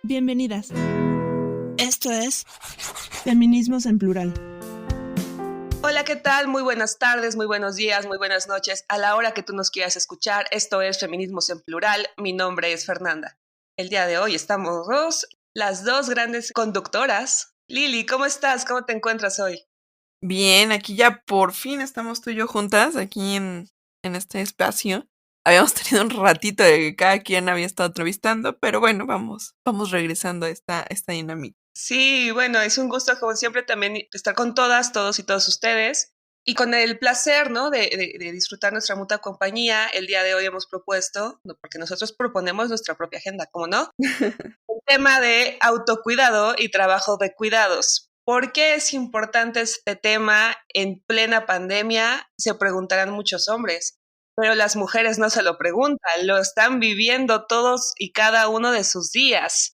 Bienvenidas. Esto es Feminismos en Plural. Hola, ¿qué tal? Muy buenas tardes, muy buenos días, muy buenas noches. A la hora que tú nos quieras escuchar, esto es Feminismos en Plural. Mi nombre es Fernanda. El día de hoy estamos las dos grandes conductoras. Lili, ¿cómo estás? ¿Cómo te encuentras hoy? Bien, aquí ya por fin estamos tú y yo juntas, aquí en este espacio. Habíamos tenido un ratito de que cada quien había estado entrevistando, pero bueno, vamos regresando a esta dinámica. Sí, bueno, es un gusto como siempre también estar con todas, todos y todos ustedes. Y con el placer, ¿no? De disfrutar nuestra mutua compañía, el día de hoy hemos propuesto, ¿no? Porque nosotros proponemos nuestra propia agenda, ¿cómo no? El tema de autocuidado y trabajo de cuidados. ¿Por qué es importante este tema en plena pandemia? Se preguntarán muchos hombres, pero las mujeres no se lo preguntan, lo están viviendo todos y cada uno de sus días.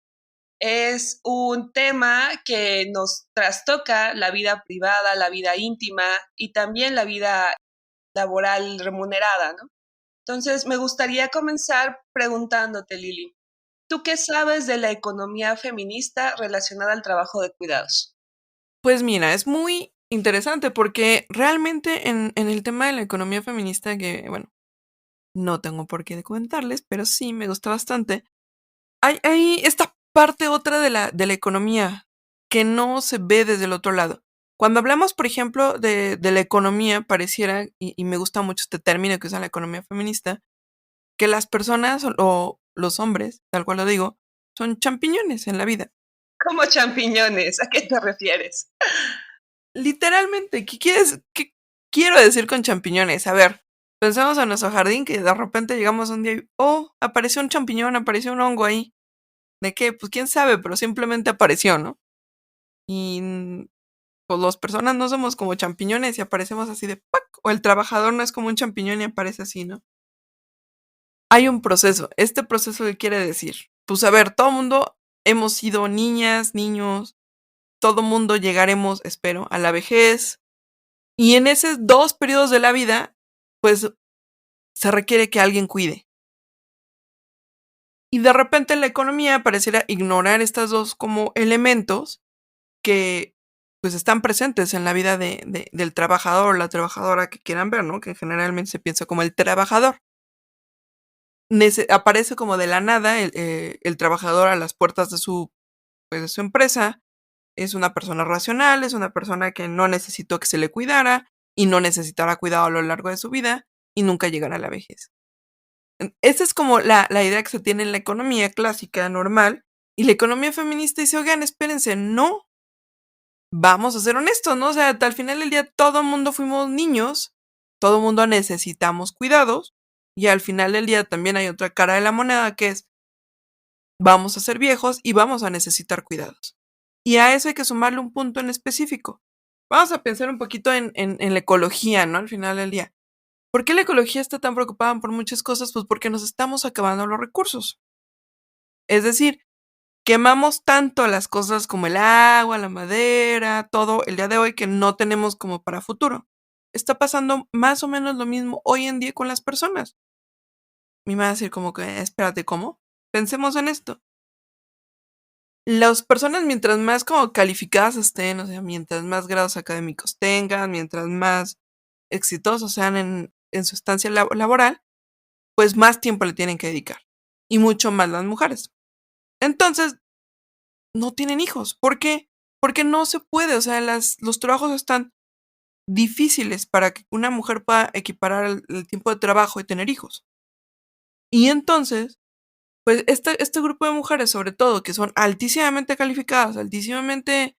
Es un tema que nos trastoca la vida privada, la vida íntima y también la vida laboral remunerada, ¿no? Entonces, me gustaría comenzar preguntándote, Lili, ¿tú qué sabes de la economía feminista relacionada al trabajo de cuidados? Pues mira, es muy interesante porque realmente en el tema de la economía feminista, que bueno, no tengo por qué comentarles, pero sí me gusta bastante. Hay esta parte otra de la economía que no se ve desde el otro lado. Cuando hablamos, por ejemplo, de la economía, pareciera, y me gusta mucho este término que usa la economía feminista, que las personas o los hombres, tal cual lo digo, son champiñones en la vida. Como champiñones, ¿a qué te refieres? Literalmente, qué quiero decir con champiñones? A ver, pensemos en nuestro jardín que de repente llegamos un día y, oh, apareció un champiñón, apareció un hongo ahí. ¿De qué? Pues quién sabe, pero simplemente apareció, ¿no? Y pues las personas no somos como champiñones y aparecemos así de ¡pac! O el trabajador no es como un champiñón y aparece así, ¿no? Hay un proceso. ¿Este proceso qué quiere decir? Pues a ver, todo mundo hemos sido niñas, niños, todo mundo llegaremos, espero, a la vejez. Y en esos dos periodos de la vida, pues se requiere que alguien cuide. Y de repente la economía pareciera ignorar estos dos como elementos que pues están presentes en la vida del trabajador o la trabajadora que quieran ver, ¿no? Que generalmente se piensa como el trabajador. Aparece como de la nada el trabajador a las puertas pues, de su empresa. Es una persona racional, es una persona que no necesitó que se le cuidara y no necesitará cuidado a lo largo de su vida y nunca llegará a la vejez. Esa es como la idea que se tiene en la economía clásica, normal. Y la economía feminista dice, oigan, espérense, no, vamos a ser honestos, ¿no? O sea, al final del día todo el mundo fuimos niños, todo el mundo necesitamos cuidados y al final del día también hay otra cara de la moneda que es vamos a ser viejos y vamos a necesitar cuidados. Y a eso hay que sumarle un punto en específico. Vamos a pensar un poquito en la ecología, ¿no? Al final del día. ¿Por qué la ecología está tan preocupada por muchas cosas? Pues porque nos estamos acabando los recursos. Es decir, quemamos tanto las cosas como el agua, la madera, todo el día de hoy que no tenemos como para futuro. Está pasando más o menos lo mismo hoy en día con las personas. Me va a decir como que, espérate, ¿cómo? Pensemos en esto. Las personas mientras más como calificadas estén, o sea, mientras más grados académicos tengan, mientras más exitosos sean en su estancia laboral, pues más tiempo le tienen que dedicar. Y mucho más las mujeres. Entonces, no tienen hijos. ¿Por qué? Porque no se puede, o sea, los trabajos están difíciles para que una mujer pueda equiparar el tiempo de trabajo y tener hijos. Y entonces, pues este grupo de mujeres, sobre todo, que son altísimamente calificadas, altísimamente,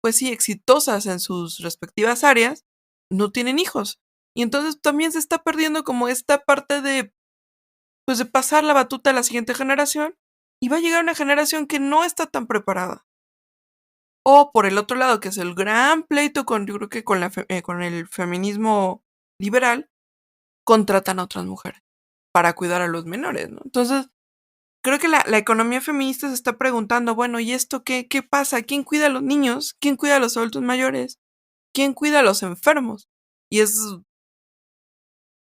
pues sí, exitosas en sus respectivas áreas, no tienen hijos. Y entonces también se está perdiendo como esta parte pues de pasar la batuta a la siguiente generación y va a llegar una generación que no está tan preparada. O por el otro lado, que es el gran pleito yo creo que con el feminismo liberal, contratan a otras mujeres para cuidar a los menores, ¿no? Entonces, creo que la economía feminista se está preguntando, bueno, ¿y esto qué pasa? ¿Quién cuida a los niños? ¿Quién cuida a los adultos mayores? ¿Quién cuida a los enfermos? Y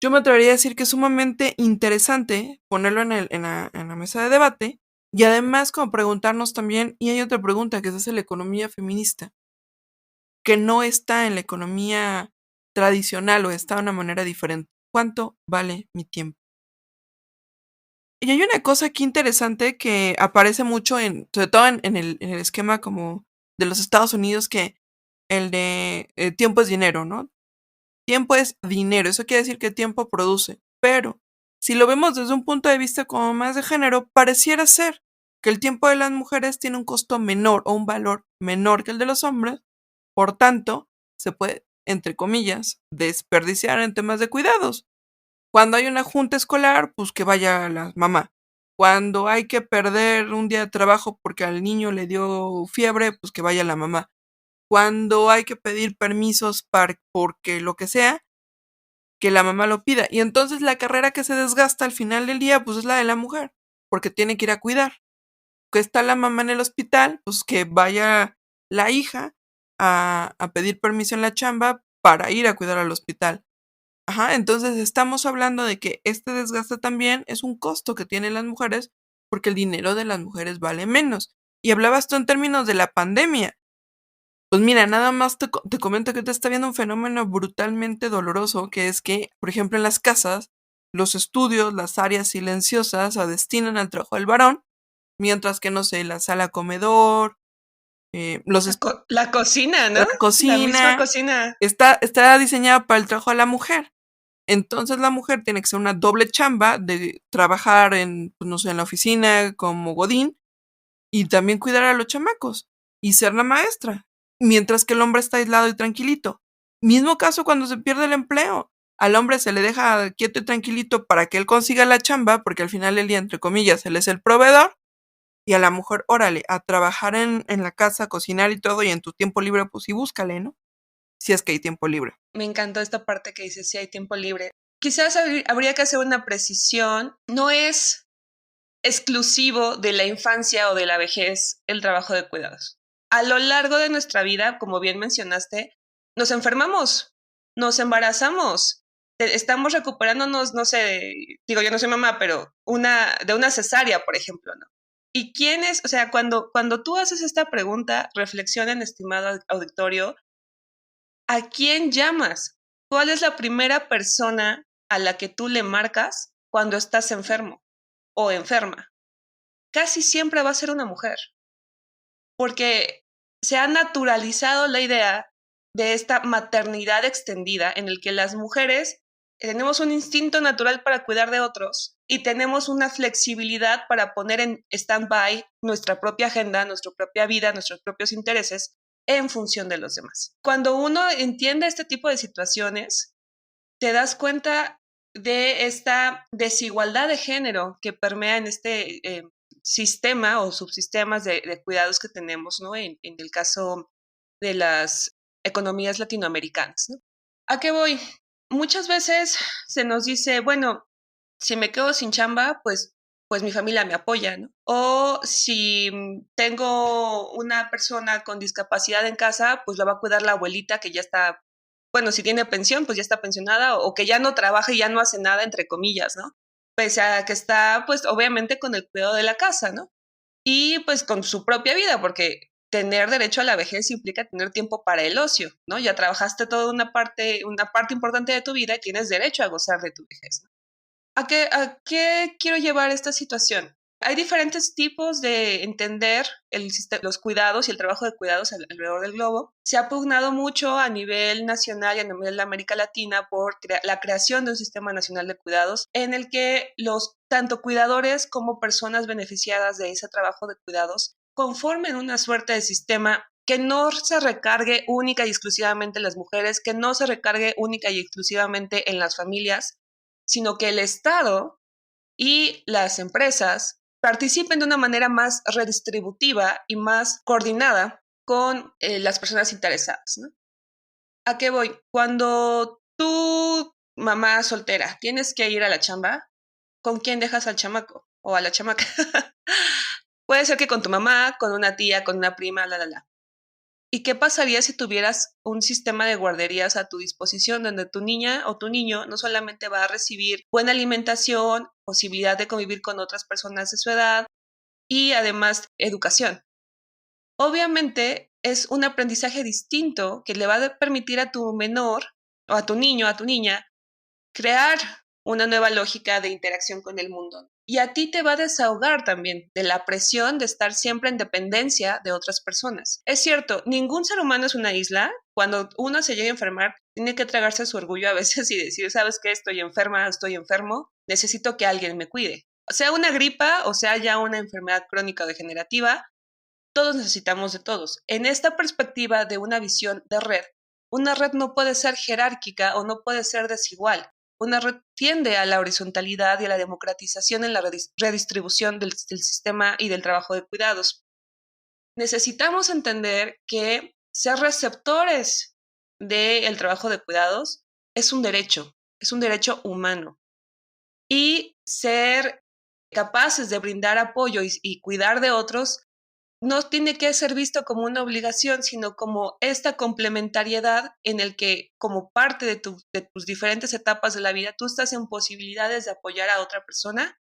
yo me atrevería a decir que es sumamente interesante ponerlo en la mesa de debate Y además como preguntarnos también, y hay otra pregunta que es la economía feminista, que no está en la economía tradicional o está de una manera diferente. ¿Cuánto vale mi tiempo? Y hay una cosa aquí interesante que aparece mucho sobre todo en el esquema como de los Estados Unidos, que el de tiempo es dinero, ¿no? Tiempo es dinero, eso quiere decir que tiempo produce, pero si lo vemos desde un punto de vista como más de género, pareciera ser que el tiempo de las mujeres tiene un costo menor o un valor menor que el de los hombres, por tanto, se puede, entre comillas, desperdiciar en temas de cuidados. Cuando hay una junta escolar, pues que vaya la mamá. Cuando hay que perder un día de trabajo porque al niño le dio fiebre, pues que vaya la mamá. Cuando hay que pedir permisos porque lo que sea, que la mamá lo pida. Y entonces la carrera que se desgasta al final del día, pues es la de la mujer, porque tiene que ir a cuidar. Que está la mamá en el hospital, pues que vaya la hija a pedir permiso en la chamba para ir a cuidar al hospital. Ajá, entonces estamos hablando de que este desgaste también es un costo que tienen las mujeres porque el dinero de las mujeres vale menos. Y hablabas tú en términos de la pandemia. Pues mira, nada más te comento que te está viendo un fenómeno brutalmente doloroso, que es que, por ejemplo, en las casas, los estudios, las áreas silenciosas se destinan al trabajo del varón, mientras que, no sé, la sala comedor, La cocina, ¿no? la La misma cocina, cocina. está diseñada para el trabajo de la mujer. Entonces la mujer tiene que ser una doble chamba de trabajar en, pues, no sé, en la oficina como godín y también cuidar a los chamacos y ser la maestra, mientras que el hombre está aislado y tranquilito. Mismo caso cuando se pierde el empleo. Al hombre se le deja quieto y tranquilito para que él consiga la chamba, porque al final del día, entre comillas, él es el proveedor, y a la mujer, órale, a trabajar en la casa, cocinar y todo, y en tu tiempo libre, pues sí, búscale, ¿no? Si es que hay tiempo libre. Me encantó esta parte que dice si hay tiempo libre. Quizás habría que hacer una precisión. No es exclusivo de la infancia o de la vejez el trabajo de cuidados. A lo largo de nuestra vida, como bien mencionaste, nos enfermamos, nos embarazamos, estamos recuperándonos, no sé, digo, yo no soy mamá, pero de una cesárea, por ejemplo, ¿no? ¿Y quiénes, o sea, cuando tú haces esta pregunta, reflexionen, estimado auditorio, ¿a quién llamas? ¿Cuál es la primera persona a la que tú le marcas cuando estás enfermo o enferma? Casi siempre va a ser una mujer, porque se ha naturalizado la idea de esta maternidad extendida en el que las mujeres tenemos un instinto natural para cuidar de otros y tenemos una flexibilidad para poner en stand-by nuestra propia agenda, nuestra propia vida, nuestros propios intereses en función de los demás. Cuando uno entiende este tipo de situaciones, te das cuenta de esta desigualdad de género que permea en este sistema o subsistemas de cuidados que tenemos, ¿no? En el caso de las economías latinoamericanas, ¿no? ¿A qué voy? Muchas veces se nos dice, bueno, si me quedo sin chamba, pues mi familia me apoya, ¿no? O si tengo una persona con discapacidad en casa, pues la va a cuidar la abuelita que ya está, bueno, si tiene pensión, pues ya está pensionada, o que ya no trabaja y ya no hace nada, entre comillas, ¿no? Pese a que está, pues obviamente con el cuidado de la casa, ¿no? Y pues con su propia vida, porque tener derecho a la vejez implica tener tiempo para el ocio, ¿no? Ya trabajaste toda una parte importante de tu vida y tienes derecho a gozar de tu vejez, ¿no? ¿A qué quiero llevar esta situación? Hay diferentes tipos de entender los cuidados y el trabajo de cuidados alrededor del globo. Se ha pugnado mucho a nivel nacional y a nivel de América Latina por la creación de un sistema nacional de cuidados en el que los tanto cuidadores como personas beneficiadas de ese trabajo de cuidados conformen una suerte de sistema que no se recargue única y exclusivamente en las mujeres, que no se recargue única y exclusivamente en las familias, sino que el Estado y las empresas participen de una manera más redistributiva y más coordinada con las personas interesadas, ¿no? ¿A qué voy? Cuando tú, mamá soltera, tienes que ir a la chamba, ¿con quién dejas al chamaco o a la chamaca? Puede ser que con tu mamá, con una tía, con una prima, la. ¿Y qué pasaría si tuvieras un sistema de guarderías a tu disposición donde tu niña o tu niño no solamente va a recibir buena alimentación, posibilidad de convivir con otras personas de su edad, y además educación. Obviamente es un aprendizaje distinto que le va a permitir a tu menor o a tu niño, a tu niña, crear una nueva lógica de interacción con el mundo. Y a ti te va a desahogar también de la presión de estar siempre en dependencia de otras personas. Es cierto, ningún ser humano es una isla. Cuando uno se llega a enfermar, tiene que tragarse su orgullo a veces y decir, ¿sabes qué? Estoy enferma, estoy enfermo, necesito que alguien me cuide. Sea una gripa o sea ya una enfermedad crónica o degenerativa, todos necesitamos de todos. En esta perspectiva de una visión de red, una red no puede ser jerárquica o no puede ser desigual. Una red tiende a la horizontalidad y a la democratización en la redistribución del sistema y del trabajo de cuidados. Necesitamos entender que ser receptores del trabajo de cuidados es un derecho humano. Y ser capaces de brindar apoyo y cuidar de otros no tiene que ser visto como una obligación, sino como esta complementariedad en el que como parte de tus diferentes etapas de la vida, tú estás en posibilidades de apoyar a otra persona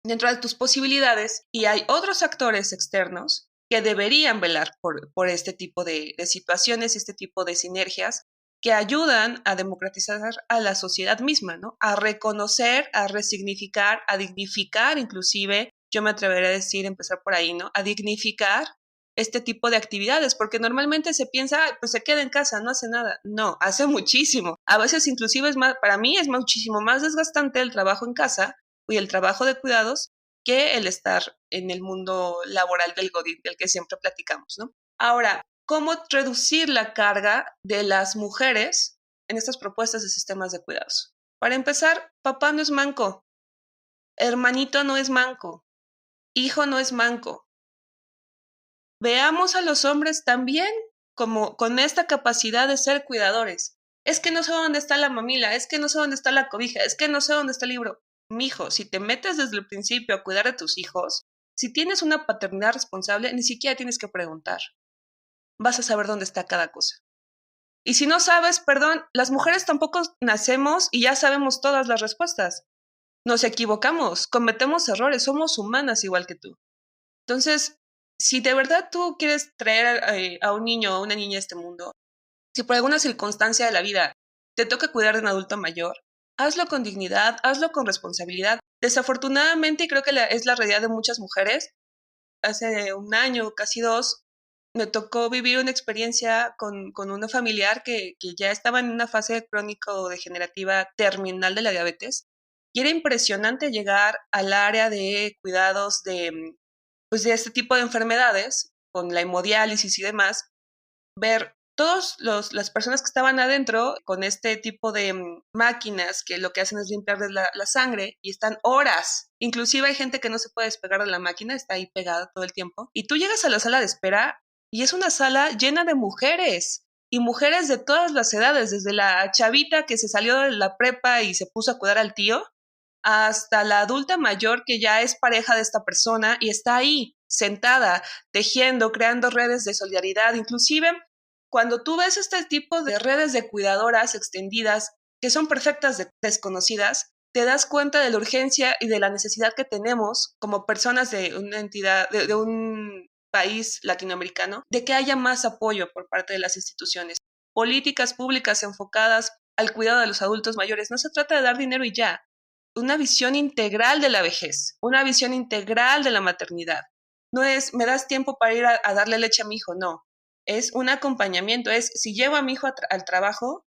dentro de tus posibilidades y hay otros actores externos que deberían velar por este tipo de situaciones y este tipo de sinergias que ayudan a democratizar a la sociedad misma, ¿no? A reconocer, a resignificar, a dignificar inclusive, yo me atrevería a decir, empezar por ahí, ¿no? A dignificar este tipo de actividades, porque normalmente se piensa, pues se queda en casa, no hace nada. No, hace muchísimo. A veces inclusive es más, para mí es muchísimo más desgastante el trabajo en casa y el trabajo de cuidados que el estar en el mundo laboral del Godín, del que siempre platicamos, ¿no? Ahora, ¿cómo reducir la carga de las mujeres en estas propuestas de sistemas de cuidados? Para empezar, papá no es manco, hermanito no es manco, hijo no es manco. Veamos a los hombres también como con esta capacidad de ser cuidadores. Es que no sé dónde está la mamila, es que no sé dónde está la cobija, es que no sé dónde está el libro. Mijo, si te metes desde el principio a cuidar de tus hijos, si tienes una paternidad responsable, ni siquiera tienes que preguntar. Vas a saber dónde está cada cosa. Y si no sabes, perdón, las mujeres tampoco nacemos y ya sabemos todas las respuestas. Nos equivocamos, cometemos errores, somos humanas igual que tú. Entonces, si de verdad tú quieres traer a un niño o a una niña a este mundo, si por alguna circunstancia de la vida te toca cuidar de un adulto mayor, hazlo con dignidad, hazlo con responsabilidad. Desafortunadamente, y creo que es la realidad de muchas mujeres, hace un año, casi dos, me tocó vivir una experiencia con una familiar que ya estaba en una fase crónico-degenerativa terminal de la diabetes. Y era impresionante llegar al área de cuidados pues de este tipo de enfermedades, con la hemodiálisis y demás, ver todas las personas que estaban adentro con este tipo de máquinas que lo que hacen es limpiarles la sangre y están horas. Inclusive hay gente que no se puede despegar de la máquina, está ahí pegada todo el tiempo. Y tú llegas a la sala de espera y es una sala llena de mujeres. Y mujeres de todas las edades, desde la chavita que se salió de la prepa y se puso a cuidar al tío, hasta la adulta mayor que ya es pareja de esta persona y está ahí, sentada, tejiendo, creando redes de solidaridad. Inclusive, cuando tú ves este tipo de redes de cuidadoras extendidas, que son perfectas desconocidas, te das cuenta de la urgencia y de la necesidad que tenemos como personas de una entidad, de un país latinoamericano, de que haya más apoyo por parte de las instituciones. Políticas públicas enfocadas al cuidado de los adultos mayores. No se trata de dar dinero y ya, una visión integral de la vejez, una visión integral de la maternidad. No es, me das tiempo para ir a darle leche a mi hijo, no. Es un acompañamiento, es, si llevo a mi hijo al trabajo,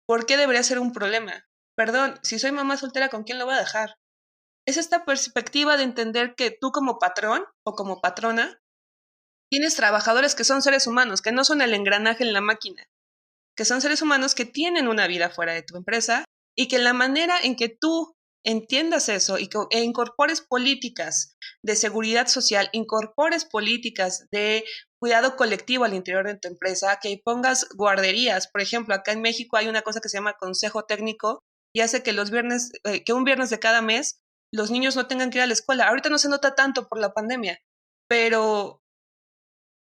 ¿por qué debería ser un problema? Perdón, si soy mamá soltera, ¿con quién lo voy a dejar? Es esta perspectiva de entender que tú como patrón o como patrona tienes trabajadores que son seres humanos, que no son el engranaje en la máquina, que son seres humanos que tienen una vida fuera de tu empresa y que la manera en que tú entiendas eso e incorpores políticas de seguridad social, incorpores políticas de cuidado colectivo al interior de tu empresa, que pongas guarderías. Por ejemplo, acá en México hay una cosa que se llama consejo técnico y hace que los viernes, que un viernes de cada mes los niños no tengan que ir a la escuela. Ahorita no se nota tanto por la pandemia, pero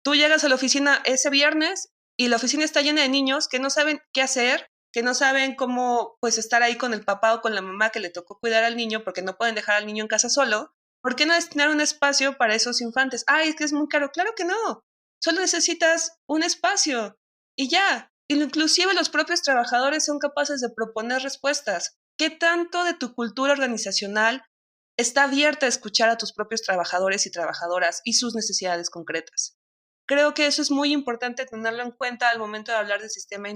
tú llegas a la oficina ese viernes y la oficina está llena de niños que no saben qué hacer, que no saben cómo pues estar ahí con el papá o con la mamá que le tocó cuidar al niño porque no pueden dejar al niño en casa solo ¿Por qué no destinar un espacio para esos infantes? Ay, es que es muy caro. Claro que no. Solo necesitas un espacio y ya. Inclusive los propios trabajadores son capaces de proponer respuestas. ¿Qué tanto de tu cultura organizacional está abierta a escuchar a tus propios trabajadores y trabajadoras y sus necesidades concretas? Creo que eso es muy importante tenerlo en cuenta al momento de hablar del Sistema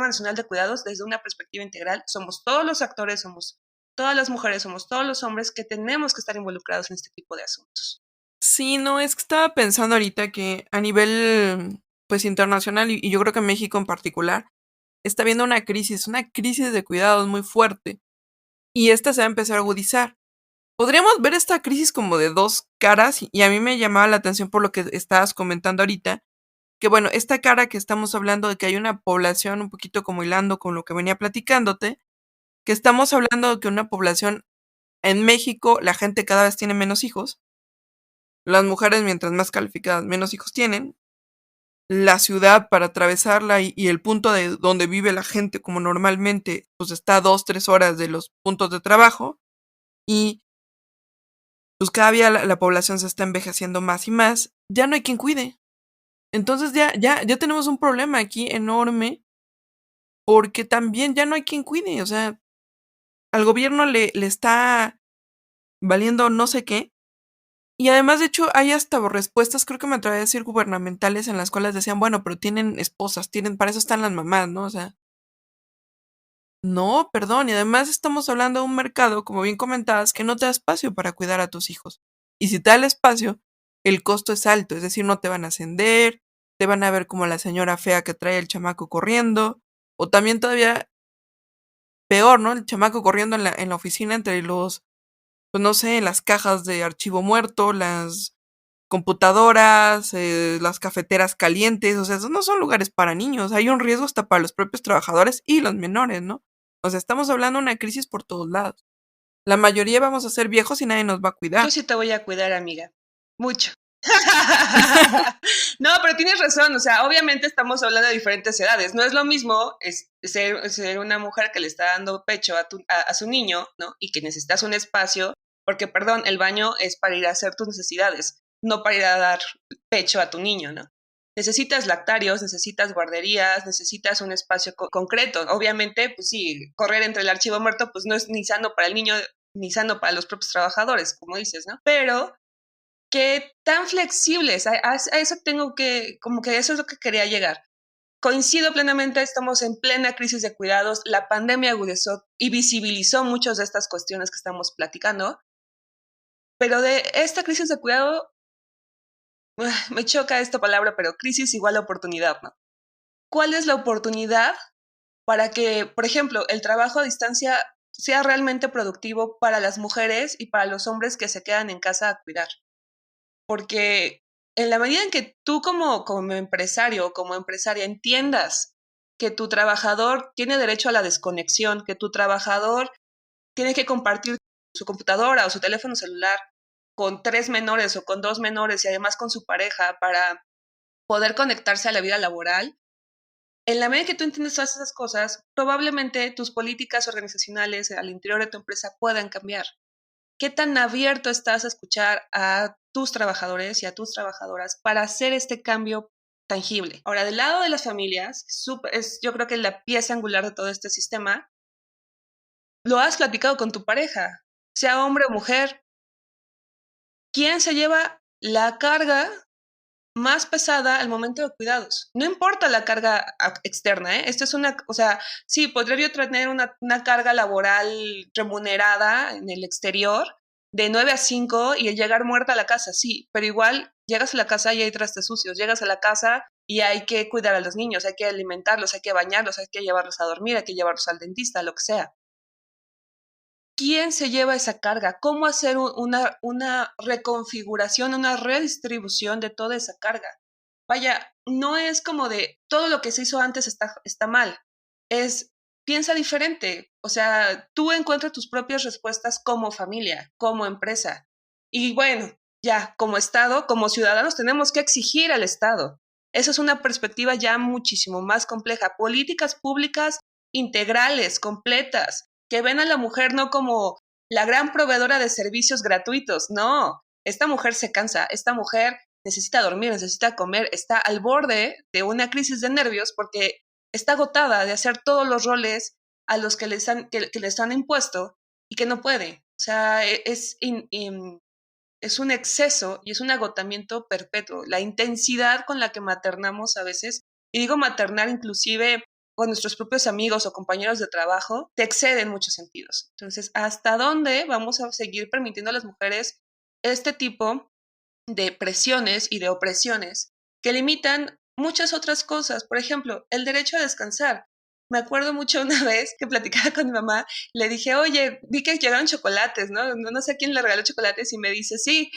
Nacional de Cuidados desde una perspectiva integral. Somos todos los actores, somos todas las mujeres, somos todos los hombres que tenemos que estar involucrados en este tipo de asuntos. Sí, no, es que estaba pensando ahorita que a nivel, pues, internacional, y yo creo que México en particular, está habiendo una crisis de cuidados muy fuerte, y esta se va a empezar a agudizar. Podríamos ver esta crisis como de dos caras, y a mí me llamaba la atención por lo que estabas comentando ahorita, que bueno, esta cara que estamos hablando de que hay una población un poquito como hilando con lo que venía platicándote, que estamos hablando de que una población en México, la gente cada vez tiene menos hijos, las mujeres mientras más calificadas menos hijos tienen, la ciudad para atravesarla y el punto de donde vive la gente como normalmente, pues está a 2, 3 horas de los puntos de trabajo y pues cada día la población se está envejeciendo más y más, ya no hay quien cuide. Entonces ya tenemos un problema aquí enorme porque también ya no hay quien cuide, o sea, al gobierno le está valiendo no sé qué. Y además, de hecho, hay hasta respuestas, creo que me atrevería a decir gubernamentales, en las cuales decían, bueno, pero tienen esposas, para eso están las mamás, ¿no? O sea, no, perdón, y además estamos hablando de un mercado, como bien comentabas, que no te da espacio para cuidar a tus hijos. Y si te da el espacio, el costo es alto, es decir, no te van a ascender, te van a ver como la señora fea que trae el chamaco corriendo, o también todavía peor, ¿no? El chamaco corriendo en la oficina entre los, pues no sé, las cajas de archivo muerto, las computadoras, las cafeteras calientes, o sea, esos no son lugares para niños, hay un riesgo hasta para los propios trabajadores y los menores, ¿no? O sea, estamos hablando de una crisis por todos lados. La mayoría vamos a ser viejos y nadie nos va a Yo cuidar. sí te voy a cuidar, amiga. Mucho. No, pero tienes razón, o sea, obviamente estamos hablando de diferentes edades. No es lo mismo ser una mujer que le está dando pecho a su niño, ¿no? Y que necesitas un espacio, porque, perdón, el baño es para ir a hacer tus necesidades, no para ir a dar pecho a tu niño, ¿no? Necesitas lactarios, necesitas guarderías, necesitas un espacio concreto. Obviamente, pues sí, correr entre el archivo muerto, pues no es ni sano para el niño, ni sano para los propios trabajadores, como dices, ¿no? Pero qué tan flexibles, a eso tengo que, como que eso es lo que quería llegar. Coincido plenamente, estamos en plena crisis de cuidados, la pandemia agudizó y visibilizó muchas de estas cuestiones que estamos platicando, pero de esta crisis de cuidado, me choca esta palabra, pero crisis igual a oportunidad, ¿no? ¿Cuál es la oportunidad para que, por ejemplo, el trabajo a distancia sea realmente productivo para las mujeres y para los hombres que se quedan en casa a cuidar? Porque en la medida en que tú como empresario o como empresaria entiendas que tu trabajador tiene derecho a la desconexión, que tu trabajador tiene que compartir su computadora o su teléfono celular con 3 menores o con 2 menores y además con su pareja para poder conectarse a la vida laboral, en la medida en que tú entiendes todas esas cosas, probablemente tus políticas organizacionales al interior de tu empresa puedan cambiar. ¿Qué tan abierto estás a escuchar a tus trabajadores y a tus trabajadoras para hacer este cambio tangible? Ahora, del lado de las familias, yo creo que la pieza angular de todo este sistema, lo has platicado con tu pareja, sea hombre o mujer. ¿Quién se lleva la carga más pesada al momento de cuidados? No importa la carga externa, ¿eh? Esto es o sea, sí, podría yo tener una carga laboral remunerada en el exterior de 9 a 5 y el llegar muerta a la casa, sí, pero igual llegas a la casa y hay trastes sucios, llegas a la casa y hay que cuidar a los niños, hay que alimentarlos, hay que bañarlos, hay que llevarlos a dormir, hay que llevarlos al dentista, lo que sea. ¿Quién se lleva esa carga? ¿Cómo hacer una reconfiguración, una redistribución de toda esa carga? Vaya, no es como de todo lo que se hizo antes está mal. Piensa diferente. O sea, tú encuentras tus propias respuestas como familia, como empresa. Y bueno, ya, como Estado, como ciudadanos, tenemos que exigir al Estado. Esa es una perspectiva ya muchísimo más compleja. Políticas públicas integrales, completas, que ven a la mujer no como la gran proveedora de servicios gratuitos. No, esta mujer se cansa, esta mujer necesita dormir, necesita comer, está al borde de una crisis de nervios porque está agotada de hacer todos los roles a los que les han impuesto y que no puede. O sea, es un exceso y es un agotamiento perpetuo. La intensidad con la que maternamos a veces, y digo maternar inclusive con nuestros propios amigos o compañeros de trabajo, te excede en muchos sentidos. Entonces, ¿hasta dónde vamos a seguir permitiendo a las mujeres este tipo de presiones y de opresiones que limitan muchas otras cosas? Por ejemplo, el derecho a descansar. Me acuerdo mucho una vez que platicaba con mi mamá, le dije, oye, vi que llegaron chocolates, ¿no? No sé a quién le regaló chocolates y me dice, sí.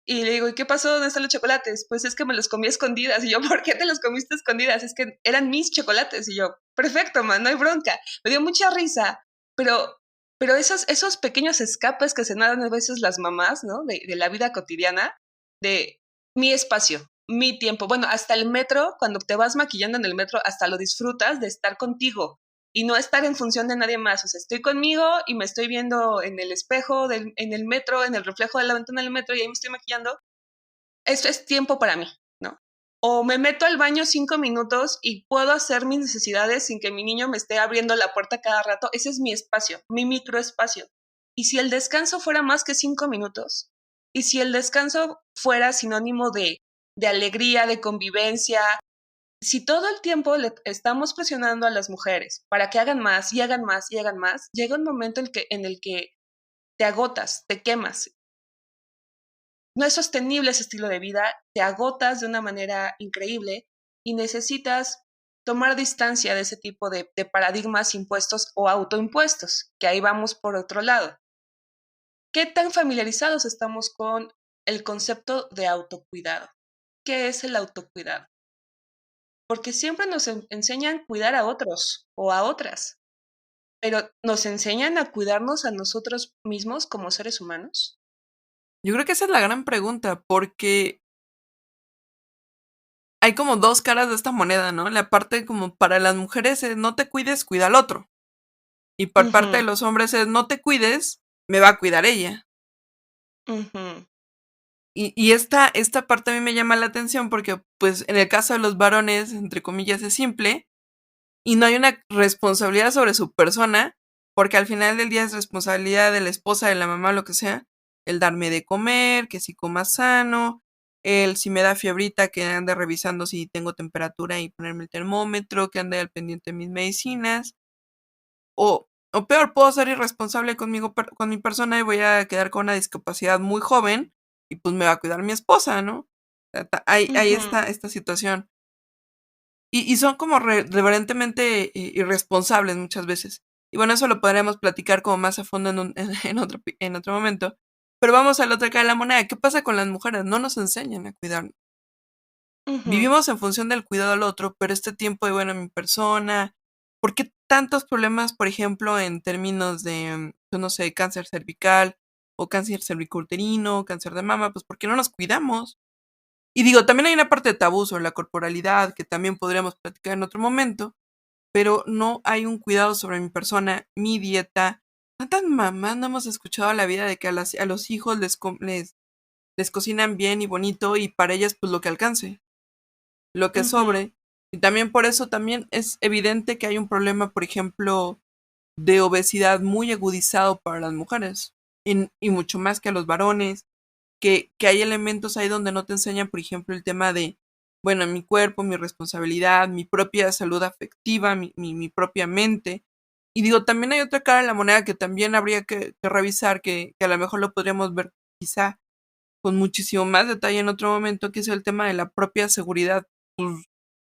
Y le digo, ¿y qué pasó? ¿Dónde están los chocolates? Pues es que me los comí escondidas. Y yo, ¿por qué te los comiste escondidas? Es que eran mis chocolates. Y yo, perfecto, man, no hay bronca. Me dio mucha risa, pero, pero esos pequeños escapes que se dan a veces las mamás, ¿no? De la vida cotidiana, de mi espacio, mi tiempo. Bueno, hasta el metro, cuando te vas maquillando en el metro, hasta lo disfrutas de estar contigo y no estar en función de nadie más. O sea, estoy conmigo y me estoy viendo en el espejo, en el metro, en el reflejo de la ventana del metro y ahí me estoy maquillando. Esto es tiempo para mí, ¿no? O me meto al baño 5 minutos y puedo hacer mis necesidades sin que mi niño me esté abriendo la puerta cada rato. Ese es mi espacio, mi microespacio. Y si el descanso fuera más que 5 minutos, y si el descanso fuera sinónimo de alegría, de convivencia, si todo el tiempo le estamos presionando a las mujeres para que hagan más y hagan más y hagan más, llega un momento en el que te agotas, te quemas. No es sostenible ese estilo de vida, te agotas de una manera increíble y necesitas tomar distancia de ese tipo de paradigmas impuestos o autoimpuestos, que ahí vamos por otro lado. ¿Qué tan familiarizados estamos con el concepto de autocuidado? ¿Qué es el autocuidado? Porque siempre nos enseñan a cuidar a otros o a otras, pero ¿nos enseñan a cuidarnos a nosotros mismos como seres humanos? Yo creo que esa es la gran pregunta, porque hay como dos caras de esta moneda, ¿no? La parte como para las mujeres es no te cuides, cuida al otro. Y por parte de Ujú, los hombres es no te cuides, me va a cuidar ella. ujú, Y esta parte a mí me llama la atención porque, pues, en el caso de los varones, entre comillas, es simple y no hay una responsabilidad sobre su persona, porque al final del día es responsabilidad de la esposa, de la mamá, lo que sea, el darme de comer, que si coma sano, el si me da fiebrita, que ande revisando si tengo temperatura y ponerme el termómetro, que ande al pendiente de mis medicinas, o peor, puedo ser irresponsable conmigo, con mi persona y voy a quedar con una discapacidad muy joven y pues me va a cuidar mi esposa, ¿no? O sea, hay ujú, esta situación. Y son como reverentemente irresponsables muchas veces. Y bueno, eso lo podríamos platicar como más a fondo en otro momento. Pero vamos a la otra cara de la moneda. ¿Qué pasa con las mujeres? No nos enseñan a cuidarnos. ujú, Vivimos en función del cuidado al otro, pero este tiempo de, bueno, mi persona. ¿Por qué tantos problemas, por ejemplo, en términos de, pues, no sé, cáncer cervical o cáncer cervicouterino, cáncer de mama? Pues porque no nos cuidamos. Y digo, también hay una parte de tabú sobre la corporalidad que también podríamos platicar en otro momento, pero no hay un cuidado sobre mi persona, mi dieta. ¿Cuántas mamás no hemos escuchado la vida de que a los hijos les cocinan bien y bonito y para ellas pues lo que alcance, lo que ujú, sobre? Y también por eso también es evidente que hay un problema, por ejemplo, de obesidad muy agudizado para las mujeres y mucho más que a los varones, que hay elementos ahí donde no te enseñan, por ejemplo, el tema de, bueno, mi cuerpo, mi responsabilidad, mi propia salud afectiva, mi propia mente. Y digo, también hay otra cara de la moneda que también habría que revisar, que a lo mejor lo podríamos ver quizá con muchísimo más detalle en otro momento, que es el tema de la propia seguridad, pues,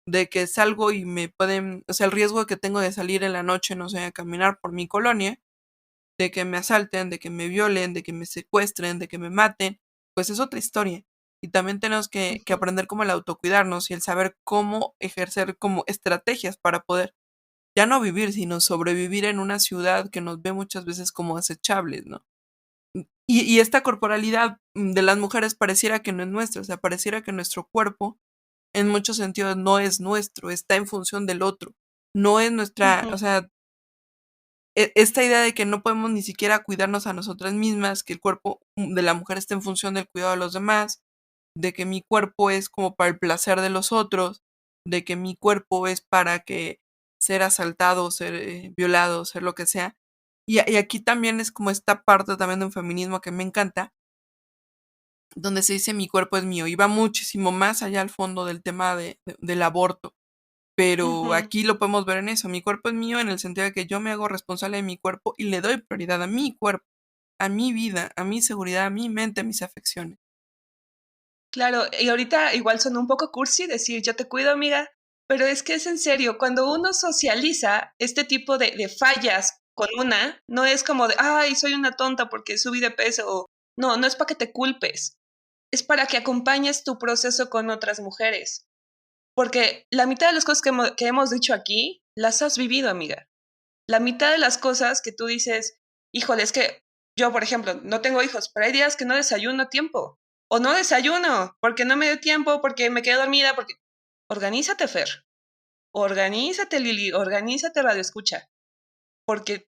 de que salgo y me pueden, o sea, el riesgo que tengo de salir en la noche, no sé, a caminar por mi colonia, de que me asalten, de que me violen, de que me secuestren, de que me maten, pues es otra historia. Y también tenemos que ujú, aprender como el autocuidarnos y el saber cómo ejercer como estrategias para poder ya no vivir, sino sobrevivir en una ciudad que nos ve muchas veces como desechables, ¿no? Y esta corporalidad de las mujeres pareciera que no es nuestra, o sea, pareciera que nuestro cuerpo en muchos sentidos no es nuestro, está en función del otro, no es nuestra, ujú. o sea, esta idea de que no podemos ni siquiera cuidarnos a nosotras mismas, que el cuerpo de la mujer está en función del cuidado de los demás, de que mi cuerpo es como para el placer de los otros, de que mi cuerpo es para que ser asaltado, ser violado, ser lo que sea. Y aquí también es como esta parte también de un feminismo que me encanta, donde se dice mi cuerpo es mío, y va muchísimo más allá al fondo del tema del aborto. Pero Ujú. aquí lo podemos ver en eso, mi cuerpo es mío en el sentido de que yo me hago responsable de mi cuerpo y le doy prioridad a mi cuerpo, a mi vida, a mi seguridad, a mi mente, a mis afecciones. Claro, y ahorita igual suena un poco cursi decir yo te cuido, amiga, pero es que es en serio, cuando uno socializa este tipo de fallas con una, no es como de, ay, soy una tonta porque subí de peso, o no, no es para que te culpes, es para que acompañes tu proceso con otras mujeres, porque la mitad de las cosas que hemos dicho aquí las has vivido, amiga. La mitad de las cosas que tú dices, híjole, es que yo, por ejemplo, no tengo hijos, pero hay días que no desayuno a tiempo. O no desayuno porque no me dio tiempo, porque me quedé dormida, porque... Organízate, Fer. Organízate, Lili. Organízate, Radio Escucha. Porque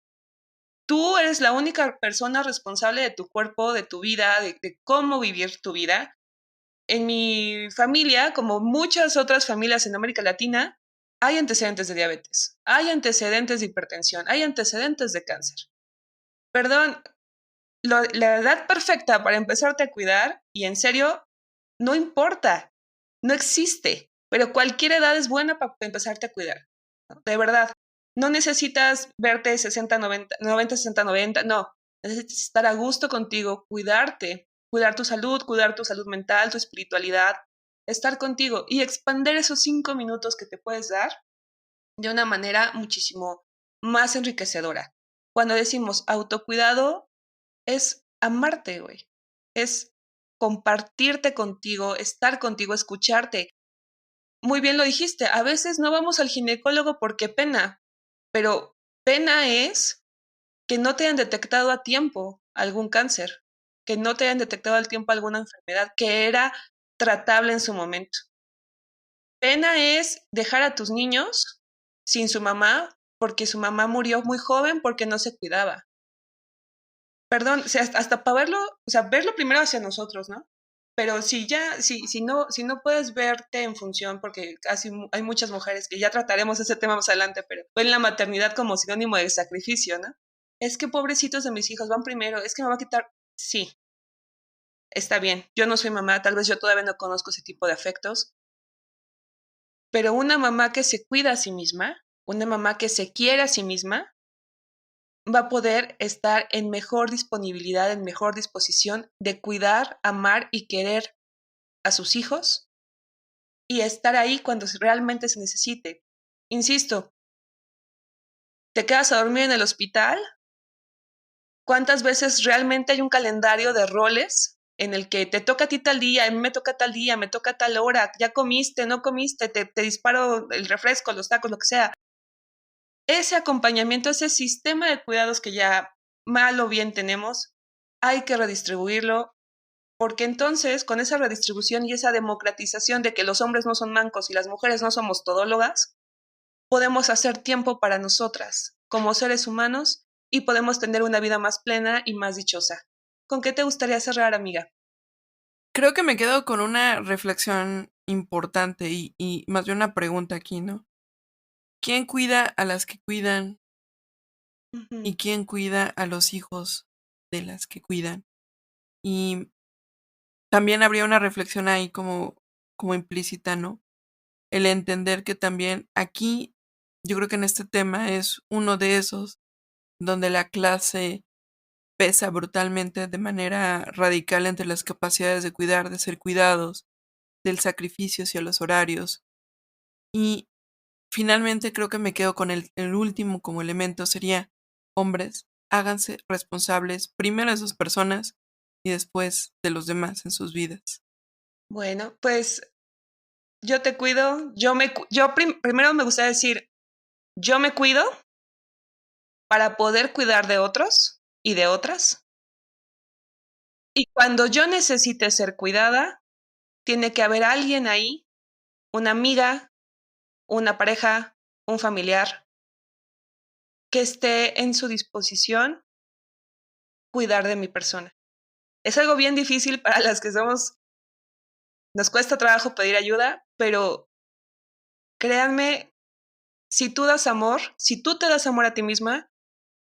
tú eres la única persona responsable de tu cuerpo, de tu vida, de cómo vivir tu vida. En mi familia, como muchas otras familias en América Latina, hay antecedentes de diabetes, hay antecedentes de hipertensión, hay antecedentes de cáncer. Perdón, la edad perfecta para empezarte a cuidar, y en serio, no importa, no existe, pero cualquier edad es buena para empezarte a cuidar, ¿no? De verdad. No necesitas verte 60, 90, 90, 60, 90, no. Necesitas estar a gusto contigo, cuidarte, cuidar tu salud mental, tu espiritualidad, estar contigo y expander esos 5 minutos que te puedes dar de una manera muchísimo más enriquecedora. Cuando decimos autocuidado, es amarte, güey. Es compartirte contigo, estar contigo, escucharte. Muy bien lo dijiste, a veces no vamos al ginecólogo porque pena, pero pena es que no te hayan detectado a tiempo algún cáncer, que no te hayan detectado al tiempo alguna enfermedad que era tratable en su momento. Pena es dejar a tus niños sin su mamá porque su mamá murió muy joven porque no se cuidaba. Perdón, o sea, hasta para verlo, o sea, verlo primero hacia nosotros, ¿no? Pero si no puedes verte en función, porque casi hay muchas mujeres que ya trataremos ese tema más adelante, pero ven la maternidad como sinónimo de sacrificio, ¿no? Es que pobrecitos de mis hijos van primero, es que me va a quitar. Sí, está bien. Yo no soy mamá, tal vez yo todavía no conozco ese tipo de afectos, pero una mamá que se cuida a sí misma, una mamá que se quiere a sí misma, va a poder estar en mejor disponibilidad, en mejor disposición de cuidar, amar y querer a sus hijos y estar ahí cuando realmente se necesite. Insisto, te quedas a dormir en el hospital. ¿Cuántas veces realmente hay un calendario de roles en el que te toca a ti tal día, a mí me toca tal día, me toca tal hora, ya comiste, no comiste, te disparo el refresco, los tacos, lo que sea? Ese acompañamiento, ese sistema de cuidados que ya mal o bien tenemos, hay que redistribuirlo, porque entonces con esa redistribución y esa democratización de que los hombres no son mancos y las mujeres no somos todólogas, podemos hacer tiempo para nosotras como seres humanos y podemos tener una vida más plena y más dichosa. ¿Con qué te gustaría cerrar, amiga? Creo que me quedo con una reflexión importante y más bien una pregunta aquí, ¿no? ¿Quién cuida a las que cuidan Ujú. y quién cuida a los hijos de las que cuidan? Y también habría una reflexión ahí como implícita, ¿no? El entender que también aquí, yo creo que en este tema es uno de esos donde la clase pesa brutalmente de manera radical entre las capacidades de cuidar, de ser cuidados, del sacrificio hacia los horarios. Y finalmente creo que me quedo con el último como elemento sería, hombres, háganse responsables primero de sus personas y después de los demás en sus vidas. Bueno, pues yo te cuido, primero me gustaría decir, yo me cuido para poder cuidar de otros y de otras. Y cuando yo necesite ser cuidada, tiene que haber alguien ahí, una amiga, una pareja, un familiar, que esté en su disposición cuidar de mi persona. Es algo bien difícil para las que nos cuesta trabajo pedir ayuda, pero créanme, si tú das amor, si tú te das amor a ti misma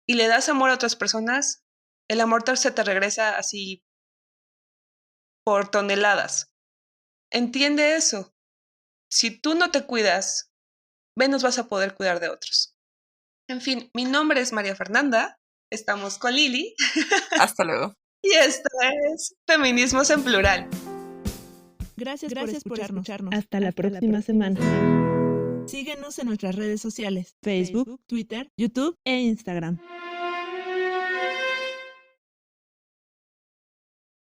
y le das amor a otras personas, el amor se te regresa así por toneladas. Entiende eso. Si tú no te cuidas, menos vas a poder cuidar de otros. En fin, mi nombre es María Fernanda, estamos con Lili. Hasta luego. Y esto es Feminismos en Plural. Gracias por escucharnos. Hasta la próxima semana. Síguenos en nuestras redes sociales, Facebook, Twitter, YouTube e Instagram.